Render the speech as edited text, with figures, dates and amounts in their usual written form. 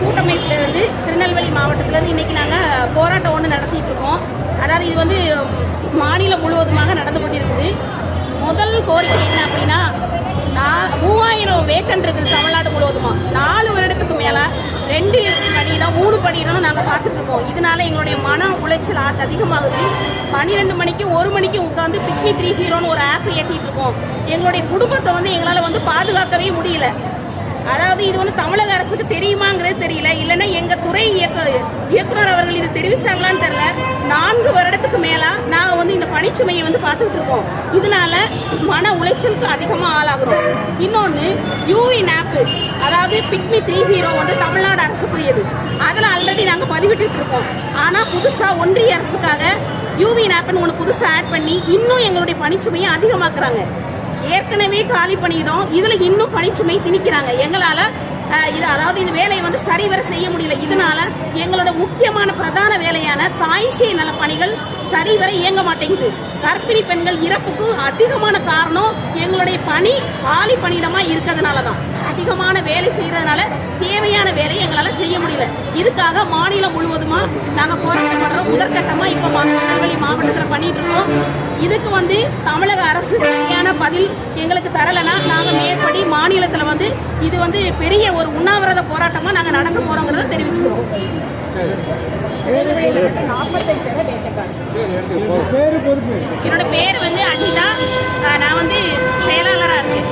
கூட்டமைப்பிலிருந்து திருநெல்வேலி மாவட்டத்திலிருந்து இன்னைக்கு நாங்கள் போராட்டம் ஒன்று நடத்திட்டு இருக்கோம். அதாவது இது வந்து மாநிலம் முழுவதுமாக நடந்து கொண்டிருக்குது. முதல் கோரிக்கை என்ன அப்படின்னா, 3000 வேக்கன்ட் இருக்குது தமிழ்நாடு முழுவதுமா. 4 வருடத்துக்கு மேலே 2 பணியிடம் 3 பணியிடம் நாங்கள் பார்த்துட்டு இருக்கோம். இதனால எங்களுடைய மன உளைச்சல் அதிகமாகுது. 12 மணிக்கு 1 மணிக்கு உட்காந்து பிக்மி 30ன்னு ஒரு ஆப் ஏற்றிட்டு இருக்கோம். எங்களுடைய குடும்பத்தை வந்து எங்களால் பாதுகாக்கவே முடியல. அதாவது இது வந்து தமிழக அரசுக்கு தெரியுமாங்கிறது தெரியல, இல்லைன்னா எங்க துறை இயக்குனர் அவர்கள் இது தெரிவிச்சாங்களான்னு தெரியல. 4 வருடத்துக்கு மேல நாங்க இந்த பணிச்சுமையை பார்த்துட்டு இருக்கோம். இதனால மன உளைச்சலுக்கு அதிகமா ஆளாகிறோம். இன்னொன்னு யூவின் ஆப், அதாவது பிக்மி 30 தமிழ்நாடு அரசுக்குரியது. அதில் ஆல்ரெடி நாங்க பதிவிட்டு இருக்கோம். ஆனா புதுசா ஒன்றிய அரசுக்காக யூவின் ஆப்னு ஒன்று புதுசா ஆட் பண்ணி இன்னும் எங்களுடைய பணிச்சுமையை அதிகமாக்குறாங்க. ஏற்கனவே காலி பண்ணிட்டோம், இதுல இன்னும் பணிச்சுமை திணிக்கிறாங்க. எங்களால அதாவது இந்த வேலையை சரிவர செய்ய முடியல. இதனால எங்களோட முக்கியமான பிரதான வேலையான தாய் சேய் நல பணிகள் சரிவர இயங்க மாட்டேங்குது. கர்ப்பிணி பெண்கள் இறப்புக்கு அதிகமான காரணம் எங்களுடைய பணி காலி பணியிடமா இருக்கிறதுனாலதான். அதிகமான வேலை செய்யறதுனால தேவையான வேலையை எங்களால செய்ய முடியல. இதுக்காக மாநிலம் முழுவதுமா நாங்க போராட்டம் பண்றோம். முதற்கட்டமா இப்ப திருநெல்வேலி மாவட்டத்தில் பண்ணிட்டு இருக்கோம். இதுக்கு தமிழக அரசு சரியான பதில் எங்களுக்கு தரலனா நாங்க மேற்படி மாநிலத்துல இது பெரிய ஒரு உண்ணாவிரத போராட்டமா நாங்க நடக்க போறோங்கிறத தெரிவிச்சுக்கிறோம். என்னோட பேர் அனிதா. நான் செயலாளராக இருக்கேன்.